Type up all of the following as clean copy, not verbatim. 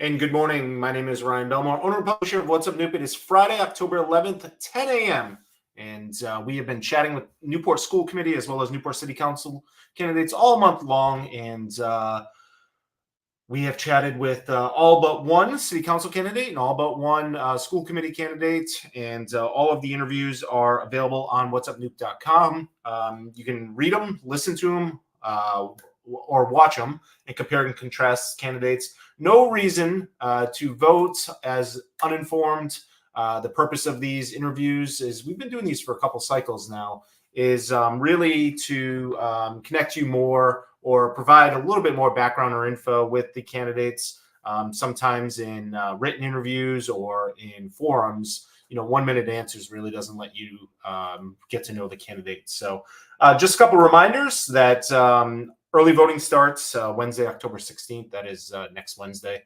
And good morning. My name is Ryan Belmar, owner and publisher of What's Up Newport. It is Friday, October 11th, 10 a.m. And we have been chatting with Newport School Committee as well as Newport City Council candidates all month long. And we have chatted with all but one city council candidate and all but one school committee candidate. And all of the interviews are available on whatsupnoop.com. You can read them, listen to them, or watch them and compare and contrast candidates. No reason to vote as uninformed. The purpose of these interviews is we've been doing these for a couple cycles now, is really to connect you more or provide a little bit more background or info with the candidates, sometimes in written interviews or in forums. 1 minute answers really doesn't let you get to know the candidates. So just a couple reminders that early voting starts Wednesday, October 16th. That is next Wednesday.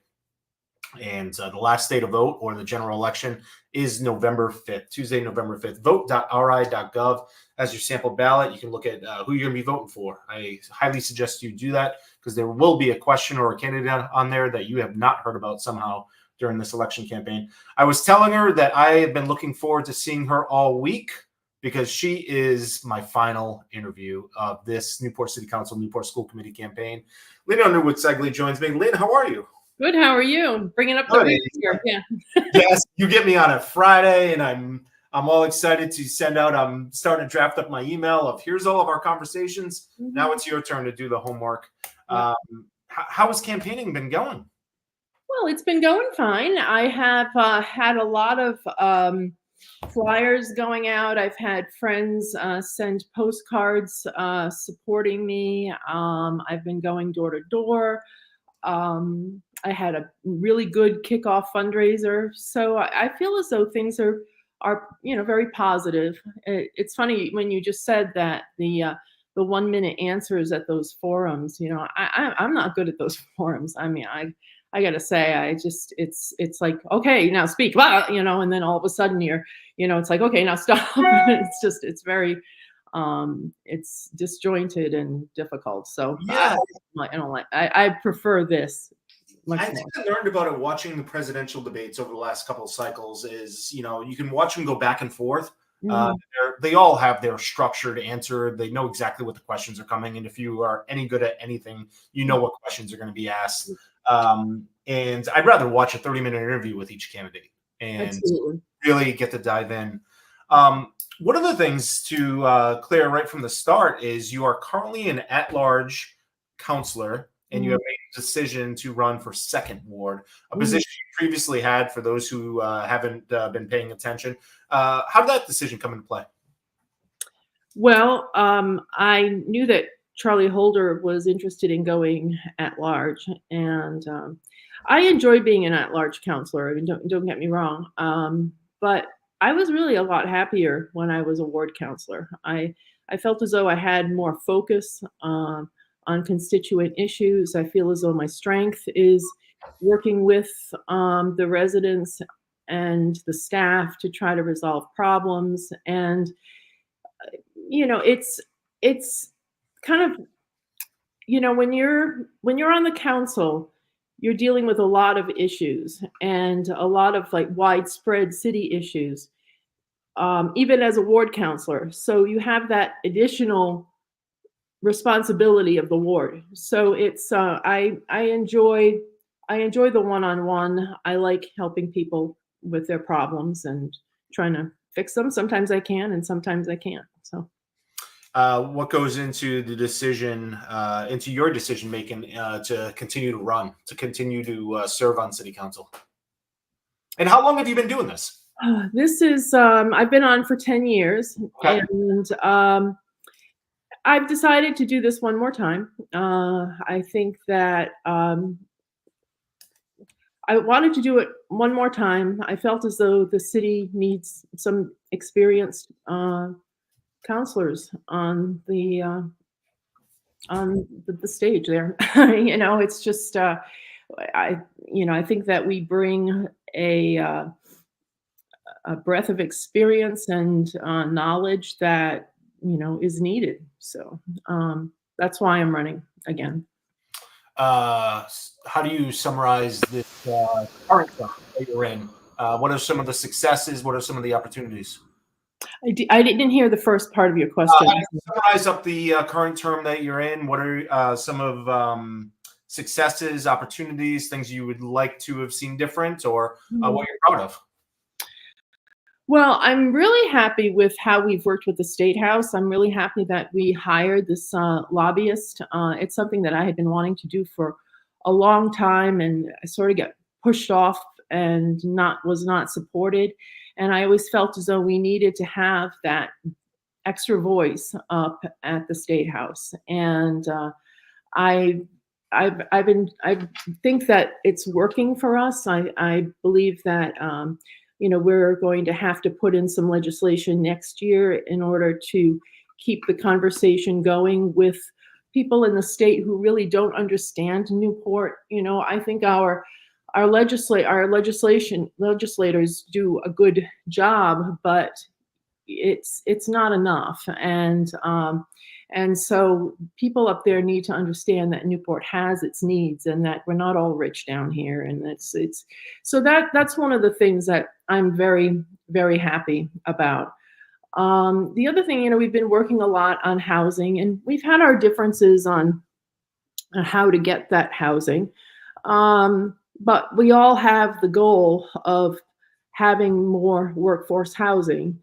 And the last day to vote, or the general election, is November 5th, Tuesday, November 5th. Vote.ri.gov as your sample ballot. You can look at who you're going to be voting for. I highly suggest you do that because there will be a question or a candidate on there that you have not heard about somehow during this election campaign. I was telling her that I have been looking forward to seeing her all week because she is my final interview of this Newport City Council, Newport School Committee campaign. Lynn Underwood Ceglie joins me. Lynn, how are you? Good. How are you? Bringing up the rear here. Yeah. Yes, you get me on a Friday, and I'm all excited to send out. I'm starting to draft up my email of here's all of our conversations. Mm-hmm. Now it's your turn to do the homework. Yeah. How has campaigning been going? Well, it's been going fine. I have had a lot of flyers going out. I've had friends send postcards supporting me. I've been going door to door. I had a really good kickoff fundraiser. So I feel as though things are very positive. It's funny when you just said that the 1 minute answers at those forums, I'm not good at those forums. I mean, I got to say, it's like, okay, now speak, and then all of a sudden it's like, okay, now stop. It's very, it's disjointed and difficult. So yeah, I prefer this. I think I learned about it watching the presidential debates over the last couple of cycles is, you can watch them go back and forth. Mm-hmm. They all have their structured answer. They know exactly what the questions are coming. And if you are any good at anything, you know what questions are going to be asked. And I'd rather watch a 30-minute interview with each candidate and really get to dive in. One of the things to clear right from the start is you are currently an at-large counselor, and you have made a decision to run for second ward, a position you previously had for those who haven't been paying attention. How did that decision come into play? Well, I knew that Charlie Holder was interested in going at large, and I enjoy being an at-large counselor. I mean, don't get me wrong, but I was really a lot happier when I was a ward counselor. I felt as though I had more focus on constituent issues. I feel as though my strength is working with the residents and the staff to try to resolve problems. And, it's kind of, when you're on the council, you're dealing with a lot of issues and a lot of like widespread city issues, even as a ward counselor. So you have that additional responsibility of the ward. So it's I enjoy the one-on-one. I like helping people with their problems and trying to fix them. Sometimes I can and sometimes I can't. So what goes into the decision, into your decision making to continue to run, to continue to serve on city council? And how long have you been doing this? This is I've been on for 10 years. Okay. And I've decided to do this one more time. I think that I wanted to do it one more time. I felt as though the city needs some experienced counselors on the stage there. It's just I think that we bring a breadth of experience and knowledge that is needed. So that's why I'm running again. how do you summarize this current term that you're in? What are some of the successes? What are some of the opportunities? I didn't hear the first part of your How question. do you summarize up the current term that you're in? What are some of successes, opportunities, things you would like to have seen different, or what you're proud of? Well, I'm really happy with how we've worked with the State House. I'm really happy that we hired this lobbyist. It's something that I had been wanting to do for a long time, and I sort of got pushed off and was not supported. And I always felt as though we needed to have that extra voice up at the State House. And I I think that it's working for us. I believe that we're going to have to put in some legislation next year in order to keep the conversation going with people in the state who really don't understand Newport. I think our legislators do a good job, but it's not enough. And so people up there need to understand that Newport has its needs and that we're not all rich down here. And it's so that's one of the things that I'm very, very happy about. The other thing, we've been working a lot on housing, and we've had our differences on how to get that housing. But we all have the goal of having more workforce housing.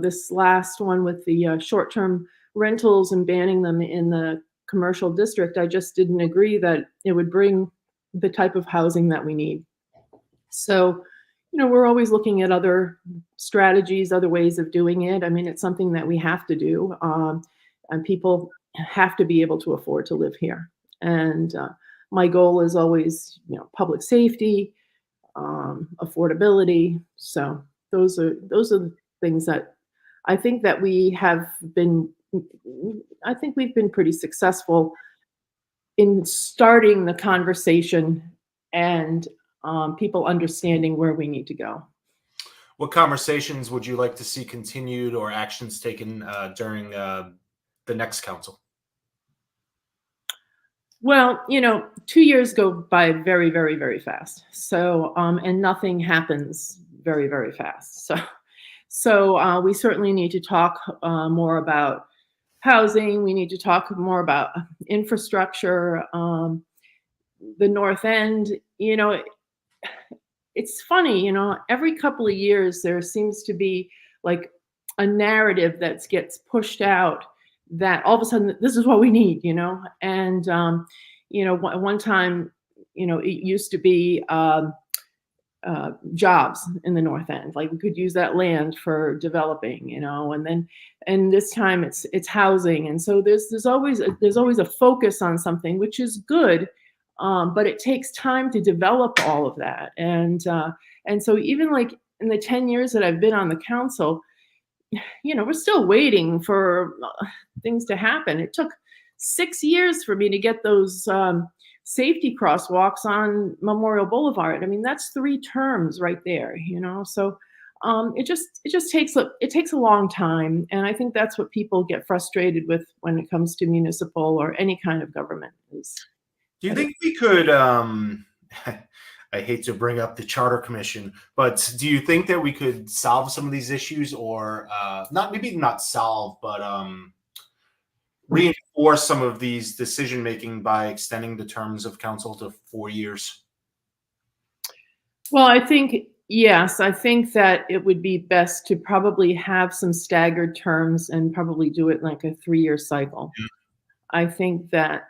This last one with the short-term rentals and banning them in the commercial district, I just didn't agree that it would bring the type of housing that we need. So, we're always looking at other strategies, other ways of doing it. I mean, it's something that we have to do, and people have to be able to afford to live here. And my goal is always, public safety, affordability. So those are the things that I think that we've been pretty successful in starting the conversation and people understanding where we need to go. What conversations would you like to see continued or actions taken during the next council? Well, 2 years go by very, very, very fast. So, and nothing happens very, very fast. So we certainly need to talk more about housing. We need to talk more about infrastructure. The North End, it's funny, every couple of years there seems to be like a narrative that gets pushed out that all of a sudden this is what we need, and one time, it used to be jobs in the North End, like we could use that land for developing, and this time it's housing, and so there's always a focus on something, which is good. But it takes time to develop all of that. And so even like in the 10 years that I've been on the council, we're still waiting for things to happen. It took 6 years for me to get those safety crosswalks on Memorial Boulevard. I mean, that's 3 terms right there, so it just takes a long time. And I think that's what people get frustrated with when it comes to municipal or any kind of government is. Do you think we could, I hate to bring up the Charter Commission, but do you think that we could solve some of these issues, or not solve, but reinforce some of these decision-making by extending the terms of council to 4 years? Well, yes, I think that it would be best to probably have some staggered terms and probably do it like a 3-year cycle. Yeah. I think that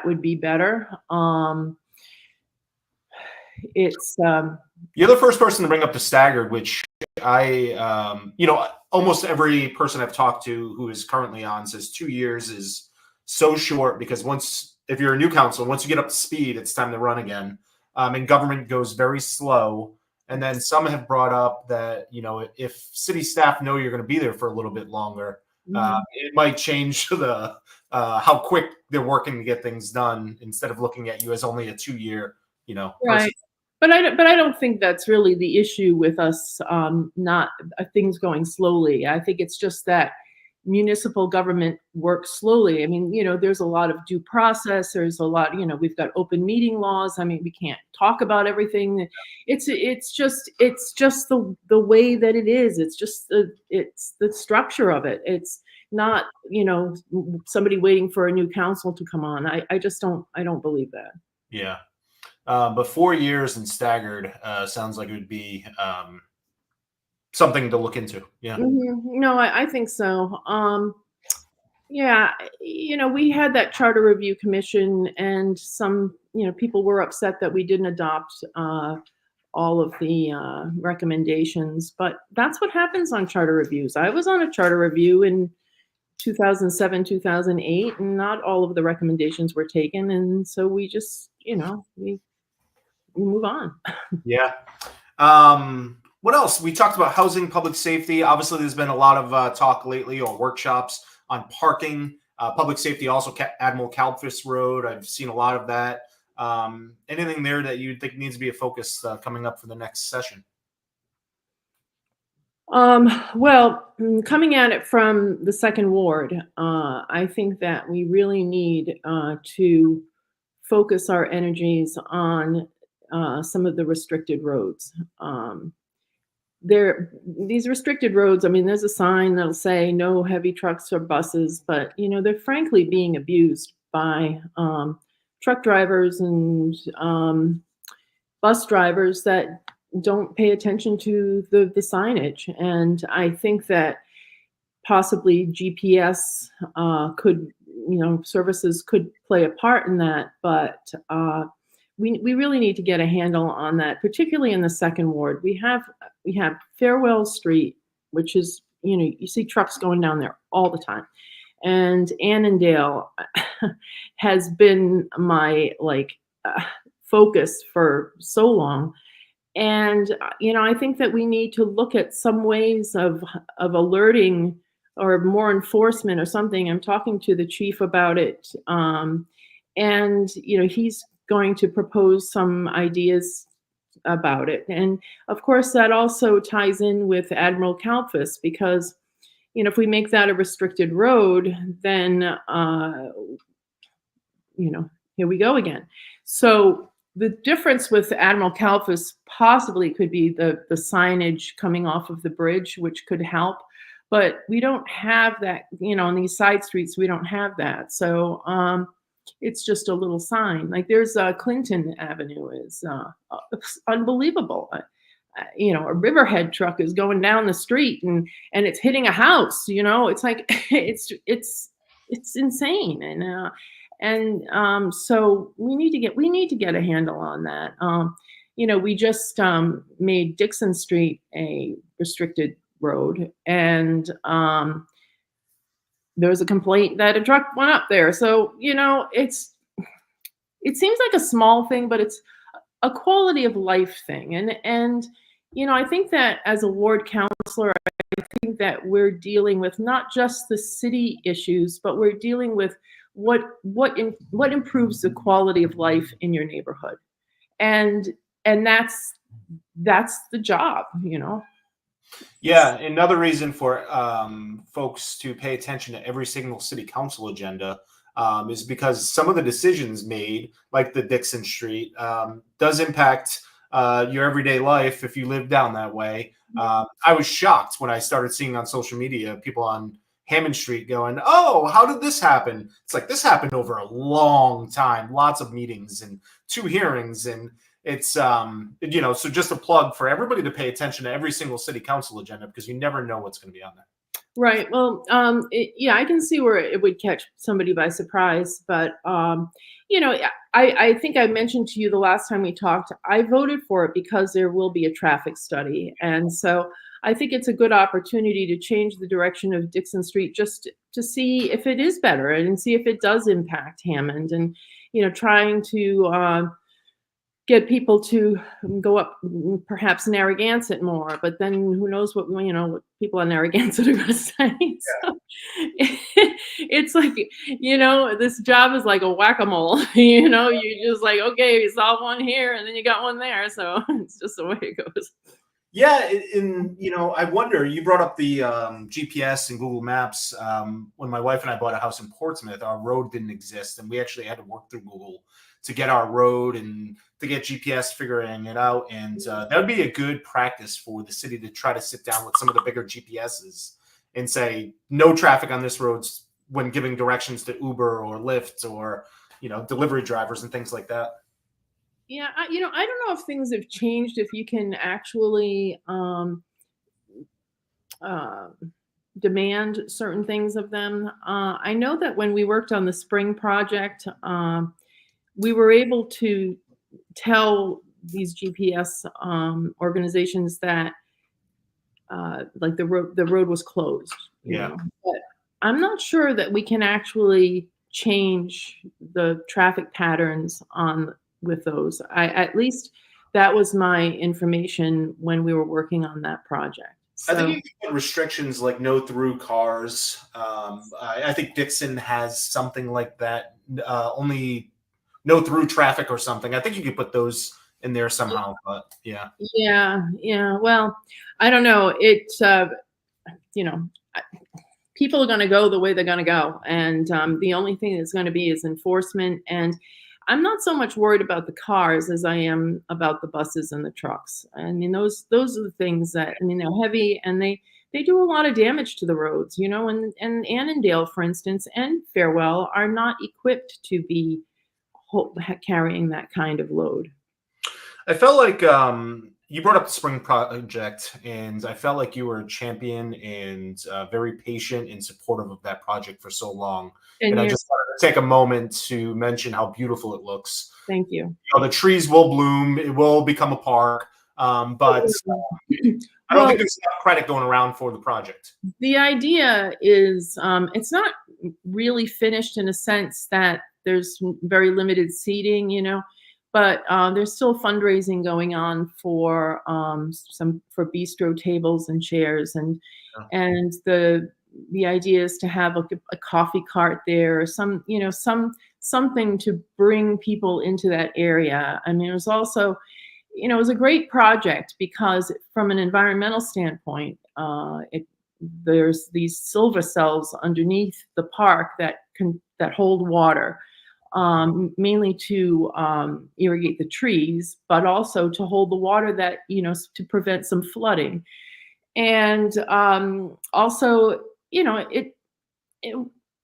would be better. You're the first person to bring up the staggered, which I, almost every person I've talked to who is currently on says 2 years is so short, because if you're a new council, once you get up to speed, it's time to run again. And government goes very slow. And then some have brought up that, if city staff know you're going to be there for a little bit longer, it might change the how quick they're working to get things done, instead of looking at you as only a 2-year, right. person. But I don't think that's really the issue with us, not things going slowly. I think it's just that municipal government works slowly. I mean, there's a lot of due process. There's a lot, we've got open meeting laws. I mean, we can't talk about everything. It's just the way that it is. It's the structure of it. It's not, somebody waiting for a new council to come on. I don't believe that. Yeah. But 4 years and staggered sounds like it would be something to look into. Yeah. No, I think so. Yeah, we had that charter review commission, and some, people were upset that we didn't adopt all of the recommendations, but that's what happens on charter reviews. I was on a charter review in 2007, 2008, and not all of the recommendations were taken, and so we just, we move on. Yeah. What else? We talked about housing, public safety. Obviously, there's been a lot of talk lately, or workshops on parking, public safety, also Admiral Kalfas Road. I've seen a lot of that. Anything there that you think needs to be a focus coming up for the next session? Well, coming at it from the second ward, I think that we really need to focus our energies on some of the restricted roads. These restricted roads, I mean, there's a sign that'll say no heavy trucks or buses, but they're frankly being abused by truck drivers and bus drivers that don't pay attention to the signage. And I think that possibly GPS could, services could play a part in that, but we really need to get a handle on that, particularly in the second ward. We have Farewell Street, which is, you see trucks going down there all the time. And Annandale has been my focus for so long. And, I think that we need to look at some ways of alerting or more enforcement or something. I'm talking to the chief about it. And, he's going to propose some ideas about it. And of course, that also ties in with Admiral Kalfas, because, if we make that a restricted road, then, here we go again. So the difference with Admiral Kalfas possibly could be the signage coming off of the bridge, which could help. But we don't have that, on these side streets, we don't have that. So it's just a little sign. Like there's Clinton Avenue is unbelievable. A Riverhead truck is going down the street and it's hitting a house. It's like it's insane. And so we need to get a handle on that. We just made Dixon Street a restricted road, and there was a complaint that a truck went up there. So, it seems like a small thing, but it's a quality of life thing. And I think that as a ward counselor, I think that we're dealing with not just the city issues, but we're dealing with what improves the quality of life in your neighborhood. And that's the job, Yeah, another reason for folks to pay attention to every single city council agenda is because some of the decisions made, like the Dixon Street, does impact your everyday life if you live down that way. I was shocked when I started seeing on social media people on Hammond Street going, "Oh, how did this happen?" It's like, this happened over a long time, lots of meetings and 2 hearings, and it's so just a plug for everybody to pay attention to every single city council agenda, because you never know what's going to be on there. Right. Well, I can see where it would catch somebody by surprise, but I think I mentioned to you the last time we talked, I voted for it because there will be a traffic study, and so I think it's a good opportunity to change the direction of Dixon Street, just to see if it is better and see if it does impact Hammond, and trying to get people to go up perhaps Narragansett more, but then who knows what people on Narragansett are going to say. Yeah. So it's like, this job is like a whack-a-mole. You just like, okay, you saw one here and then you got one there. So it's just the way it goes. Yeah, I wonder. You brought up the GPS and Google Maps. When my wife and I bought a house in Portsmouth, our road didn't exist, and we actually had to work through Google to get our road and to get GPS figuring it out. And that would be a good practice for the city to try to sit down with some of the bigger GPSs and say no traffic on this road when giving directions to Uber or Lyft or delivery drivers and things like that. Yeah, I don't know if things have changed, if you can actually uh, demand certain things of them. I know that when we worked on the spring project, we were able to tell these GPS organizations that like the road was closed, Yeah. But I'm not sure that we can actually change the traffic patterns on with those. At least that was my information when we were working on that project. I think So you can put restrictions like no through cars. I think Dixon has something like that. Only no through traffic or something. I think you could put those in there somehow. But yeah, yeah. Well, I don't know. You know, people are going to go the way they're going to go, and the only thing that's going to be is enforcement. And I'm not so much worried about the cars as I am about the buses and the trucks. I mean, those are the things that, I mean, they're heavy and they do a lot of damage to the roads, and Annandale, for instance, and Farewell are not equipped to be carrying that kind of load. I felt like you brought up the spring project, and I felt like you were a champion and very patient and supportive of that project for so long. And And I you're, just wanted to take a moment to mention how beautiful it looks. thank you. The trees will bloom; it will become a park. But I don't Well, think there's enough credit going around for the project. the idea is it's not really finished in a sense that there's very limited seating, but there's still fundraising going on for for bistro tables and chairs, and Yeah. and the idea is to have a coffee cart there, or something to bring people into that area. I mean, it was also, it was a great project because from an environmental standpoint, there's these silver cells underneath the park that hold water, mainly to irrigate the trees, but also to hold the water that, to prevent some flooding. And also, it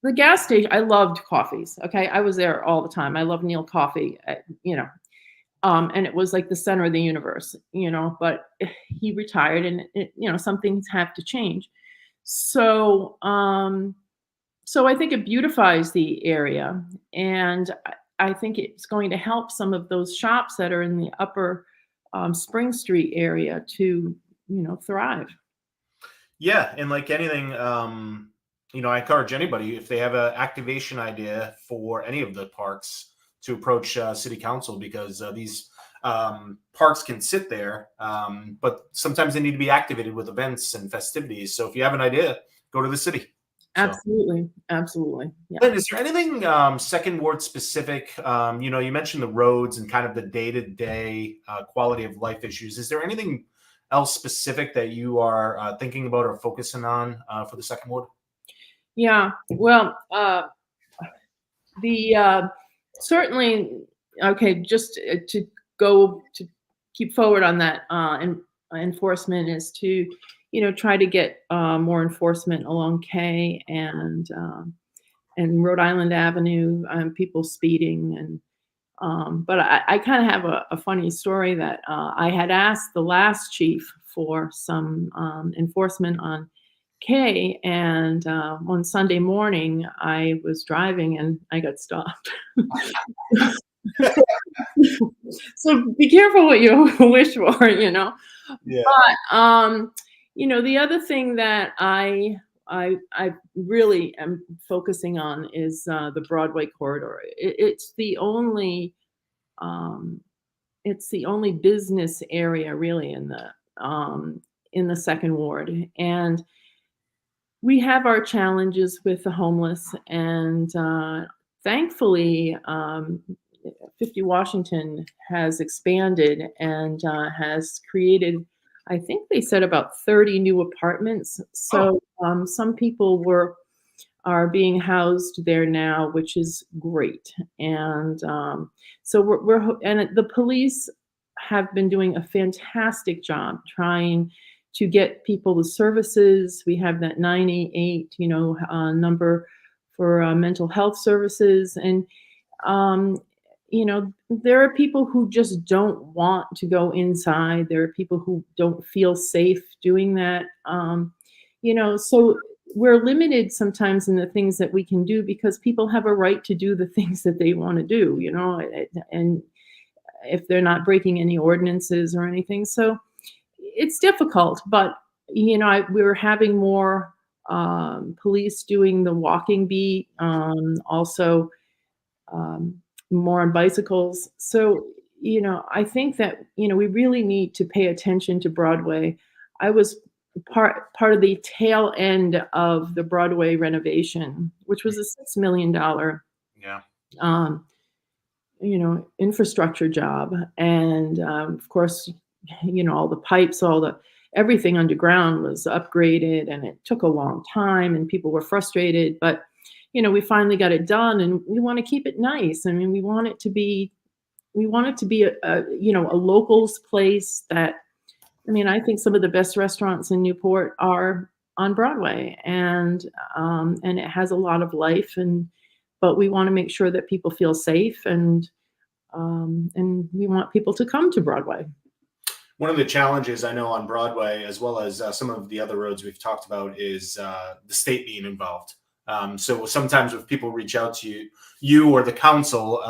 the gas station, I loved coffees. Okay. I was there all the time. I love Neil Coffee, and it was like the center of the universe, but he retired, and some things have to change. So, so I think it beautifies the area, and I think it's going to help some of those shops that are in the upper Spring Street area to, thrive. Yeah, and like anything, I encourage anybody if they have an activation idea for any of the parks to approach city council, because these parks can sit there, but sometimes they need to be activated with events and festivities. So if you have an idea, go to the city. So, Absolutely, absolutely, yeah. Lynn, is there anything second ward specific? You mentioned the roads and kind of the day-to-day quality of life issues. Is there anything else specific that you are thinking about or focusing on for the second ward? Yeah, well, the certainly, okay, just to go to keep forward on that, enforcement is to, try to get more enforcement along K and Rhode Island Avenue, people speeding. And but I kind of have a funny story that I had asked the last chief for some enforcement on K, and one Sunday morning I was driving and I got stopped. So be careful what you wish for. Yeah. But the other thing that I really am focusing on is the Broadway corridor. Um, it's the only business area really in the second ward, and we have our challenges with the homeless, and thankfully, 50 Washington has expanded and has created, I think they said about 30 new apartments. Oh, So some people are being housed there now, which is great. And so and the police have been doing a fantastic job trying to get people the services. We have that 988, number for mental health services, and um, there are people who just don't want to go inside. There are people who don't feel safe doing that. So we're limited sometimes in the things that we can do because people have a right to do the things that they want to do, and if they're not breaking any ordinances or anything. So it's difficult, but we're having more police doing the walking beat, also um, more on bicycles. So, I think that, we really need to pay attention to Broadway. I was part of the tail end of the Broadway renovation, which was a $6 million, yeah. um, infrastructure job. And of course, all the pipes, everything underground was upgraded, and it took a long time and people were frustrated, but we finally got it done, and we want to keep it nice. I mean, we want it to be a locals place that, I think some of the best restaurants in Newport are on Broadway, and it has a lot of life, but we want to make sure that people feel safe, and we want people to come to Broadway. One of the challenges I know on Broadway, as well as some of the other roads we've talked about, is the state being involved. So sometimes if people reach out to you or the council,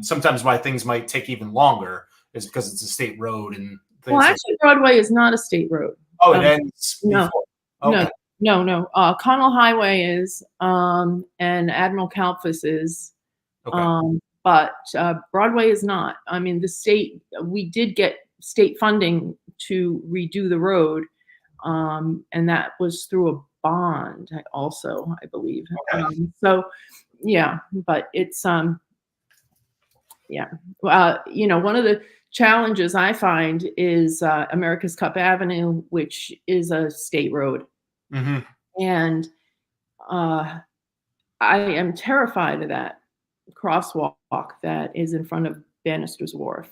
sometimes why things might take even longer is because it's a state road and things. Well, actually, Broadway is not a state road. Oh, it ends no, before. Okay. No. Connell Highway is, and Admiral Kalfas is, Okay. but Broadway is not. I mean, we did get state funding to redo the road, and that was through a bond also, I believe. Okay. So yeah, but it's one of the challenges I find is America's Cup Avenue, which is a state road. Mm-hmm. And I am terrified of that crosswalk that is in front of Bannister's Wharf.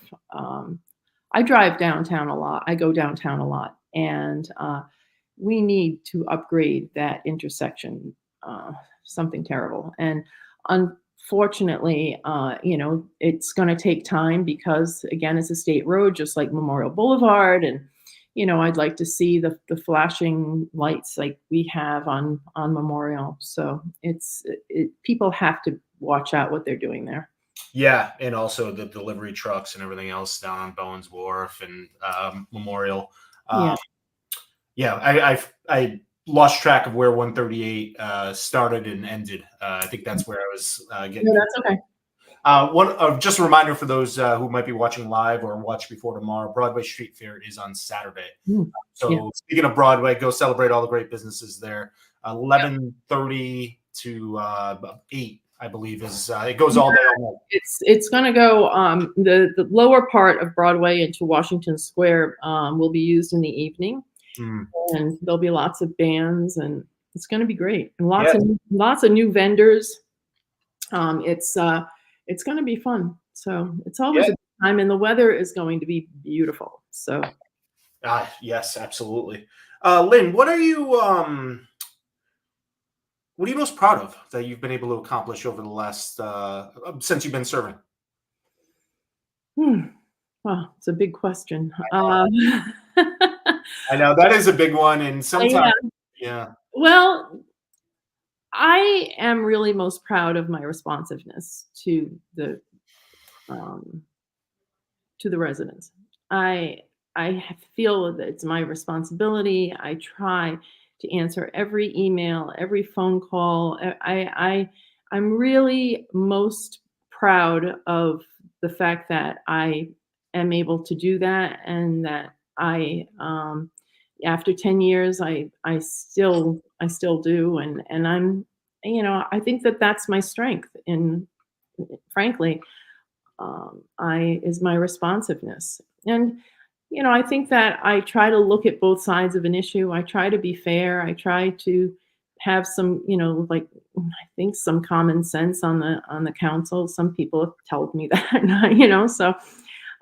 I drive downtown a lot. I go downtown a lot, and we need to upgrade that intersection. Something terrible, and unfortunately, it's going to take time because, again, it's a state road, just like Memorial Boulevard, and I'd like to see the flashing lights like we have on Memorial. So people have to watch out what they're doing there. Yeah, and also the delivery trucks and everything else down on Bowen's Wharf and Memorial. I lost track of where 138 started and ended. I think that's where I was getting. No, that's okay. Just a reminder for those who might be watching live or watch before tomorrow, Broadway Street Fair is on Saturday. So Speaking of Broadway, go celebrate all the great businesses there. 11:30 to 8, I believe, is it goes all day long. It's going to go the lower part of Broadway into Washington Square will be used in the evening, and there'll be lots of bands, and it's going to be great, and lots of new vendors. It's going to be fun. So it's always a good time, and the weather is going to be beautiful. So yes, absolutely. Lynn, what are you most proud of that you've been able to accomplish over the last since you've been serving? Well, it's a big question. I know that is a big one, and sometimes, Well, I am really most proud of my responsiveness to the residents. I feel that it's my responsibility. I try to answer every email, every phone call. I'm really most proud of the fact that I am able to do that, and that after 10 years, I still do, and I'm, I think that that's my strength, and frankly, is my responsiveness. And I think that I try to look at both sides of an issue. I try to be fair. I try to have some, like, I think some common sense on the council. Some people have told me that, so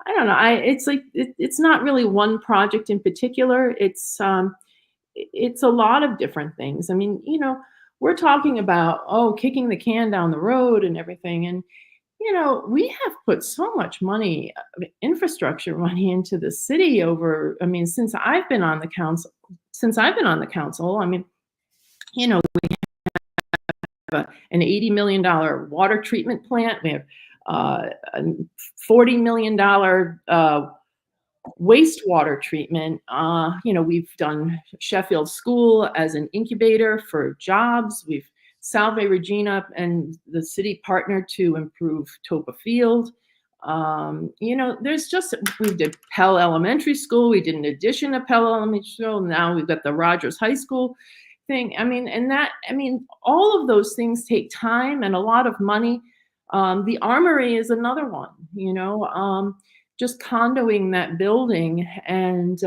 I don't know. It's like it's not really one project in particular. It's a lot of different things. I mean, we're talking about, kicking the can down the road and everything. And we have put so much money, infrastructure money into the city over, I mean, since I've been on the council, I mean, an $80 million water treatment plant. We have a $40 million wastewater treatment. We've done Sheffield School as an incubator for jobs. We've Salve Regina and the city partnered to improve Topa Field. We did Pell Elementary School. We did an addition of Pell Elementary School. Now we've got the Rogers High School thing. I mean, all of those things take time and a lot of money. The Armory is another one, just condoing that building and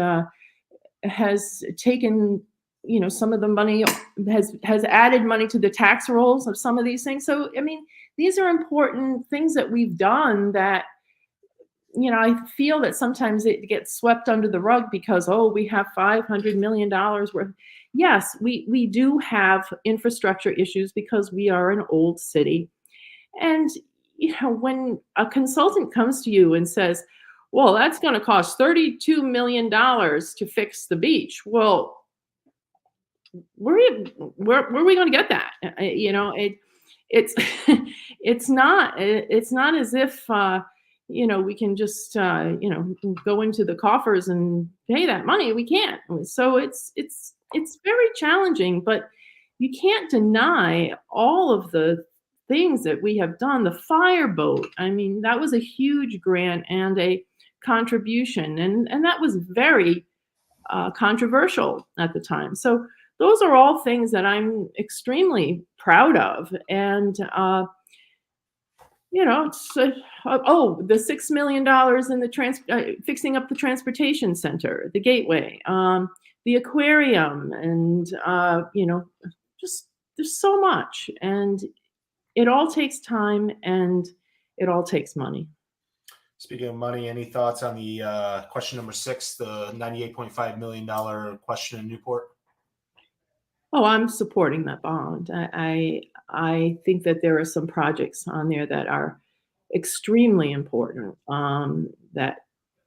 has taken, some of the money, has added money to the tax rolls of some of these things. So, I mean, these are important things that we've done that, I feel that sometimes it gets swept under the rug because, we have $500 million worth. Yes, we do have infrastructure issues because we are an old city. And, when a consultant comes to you and says, well, that's going to cost $32 million to fix the beach. Well, where are we going to get that? It's it's not as if we can just go into the coffers and pay that money. We can't. So it's very challenging, but you can't deny all of the things that we have done. The fireboat, I mean, that was a huge grant and a contribution, and that was very controversial at the time. So those are all things that I'm extremely proud of. And it's the $6 million in the fixing up the transportation center, the gateway, the aquarium, and just there's so much, and it all takes time and it all takes money. Speaking of money, any thoughts on the question number 6, the $98.5 million question in Newport? Oh, I'm supporting that bond. I think that there are some projects on there that are extremely important. That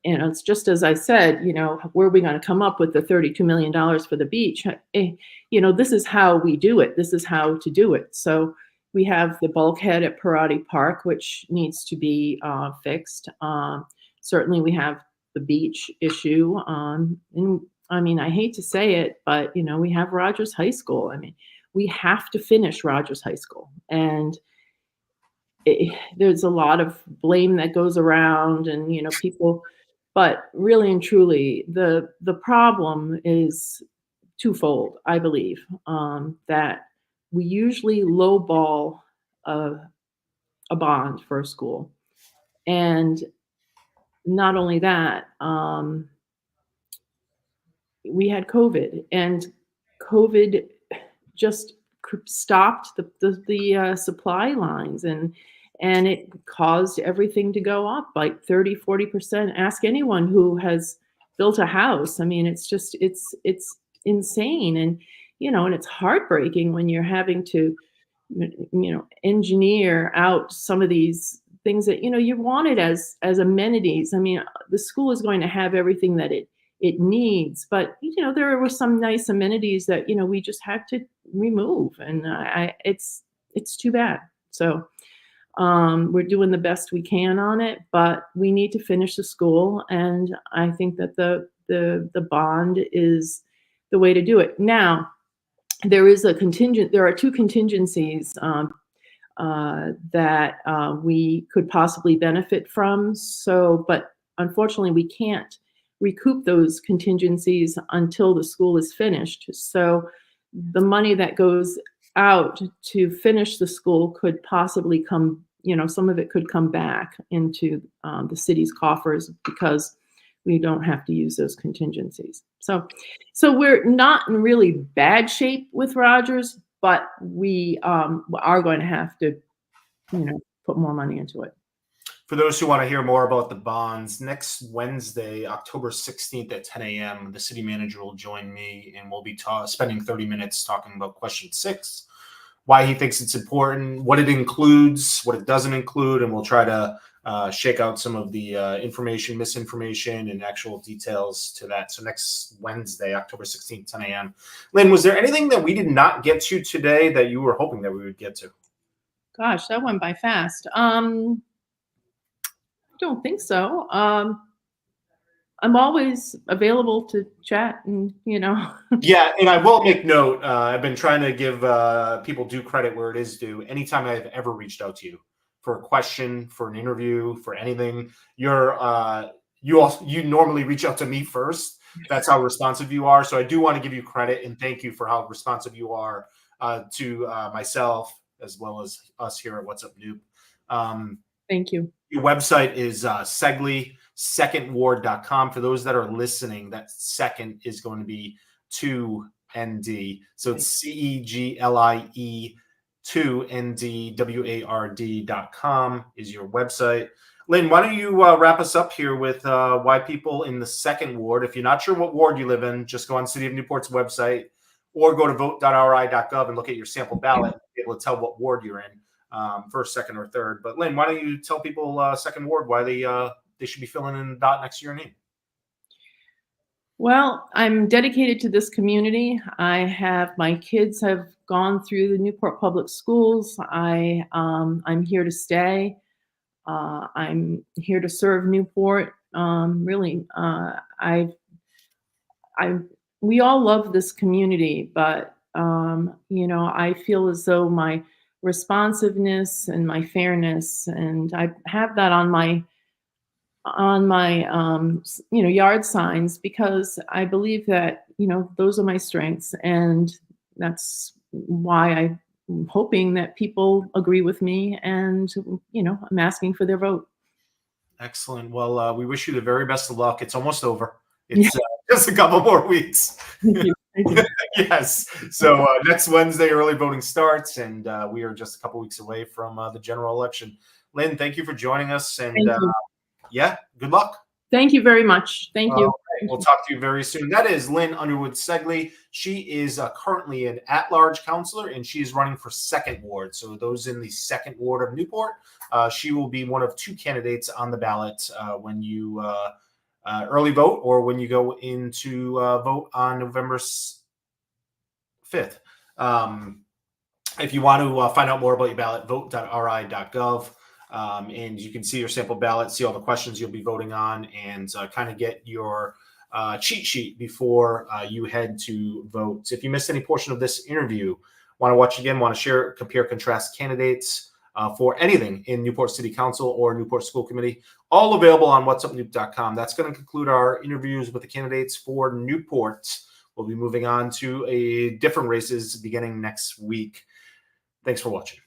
it's just as I said, where are we going to come up with the $32 million for the beach? This is how we do it. This is how to do it. So we have the bulkhead at Parati Park, which needs to be fixed. Certainly, we have the beach issue. And I mean, I hate to say it, but we have Rogers High School. I mean, we have to finish Rogers High School, and there's a lot of blame that goes around, and people. But really and truly, the problem is twofold. I believe that we usually lowball a bond for a school, and not only that. We had COVID, and COVID just stopped the supply lines, and it caused everything to go up like 30-40%. Ask anyone who has built a house. I mean, it's insane, and and it's heartbreaking when you're having to engineer out some of these things that you wanted as amenities. I mean, the school is going to have everything that it needs, but there were some nice amenities that we just had to remove, and it's too bad. So we're doing the best we can on it, but we need to finish the school, and I think that the bond is the way to do it. Now, there are two contingencies that we could possibly benefit from. So, but unfortunately, we can't recoup those contingencies until the school is finished. So the money that goes out to finish the school could possibly come, some of it could come back into the city's coffers, because we don't have to use those contingencies. So we're not in really bad shape with Rogers, but we are going to have to, put more money into it. For those who want to hear more about the bonds, next Wednesday, October 16th at 10 a.m., the city manager will join me, and we'll be spending 30 minutes talking about question 6, why he thinks it's important, what it includes, what it doesn't include, and we'll try to shake out some of the information, misinformation, and actual details to that. So next Wednesday, October 16th, 10 a.m. Lynn, was there anything that we did not get to today that you were hoping that we would get to? Gosh, that went by fast. I don't think so. I'm always available to chat and, Yeah, and I will make note, I've been trying to give people due credit where it is due. Anytime I've ever reached out to you for a question, for an interview, for anything, you normally reach out to me first. That's how responsive you are. So I do want to give you credit and thank you for how responsive you are to myself as well as us here at What's Up Noop. Thank you. Your website is Ceglie, secondward.com. For those that are listening, that second is going to be 2ND. So it's CEGLIE 2NDWARD.com is your website. Lynn, why don't you wrap us up here with why people in the second ward, if you're not sure what ward you live in, just go on City of Newport's website or go to vote.ri.gov and look at your sample ballot, be able to tell what ward you're in, first, second, or third. But Lynn, why don't you tell people second ward why they should be filling in the dot next to your name? Well, I'm dedicated to this community. My kids have gone through the Newport Public Schools. I'm here to stay. I'm here to serve Newport. We all love this community, but I feel as though my responsiveness and my fairness, and I have that on my yard signs, because I believe that those are my strengths, and that's why I'm hoping that people agree with me, and I'm asking for their vote. Excellent. Well, we wish you the very best of luck. It's almost over. It's just a couple more weeks. Thank you. Thank you. Yes. So next Wednesday, early voting starts, and we are just a couple weeks away from the general election. Lynn, thank you for joining us, and yeah, good luck. Thank you very much. Thank you. We'll talk to you very soon. That is Lynn Underwood Ceglie. She is currently an at-large counselor, and she is running for second ward. So those in the second ward of Newport, she will be one of 2 candidates on the ballot when you early vote or when you go into vote on November 5th. If you want to find out more about your ballot, vote.ri.gov. And you can see your sample ballot, see all the questions you'll be voting on, and kind of get your cheat sheet before you head to vote. If you missed any portion of this interview, want to watch again, want to share, compare, contrast candidates for anything in Newport City Council or Newport School Committee, all available on whatsupnoop.com. That's going to conclude our interviews with the candidates for Newport. We'll be moving on to different races beginning next week. Thanks for watching.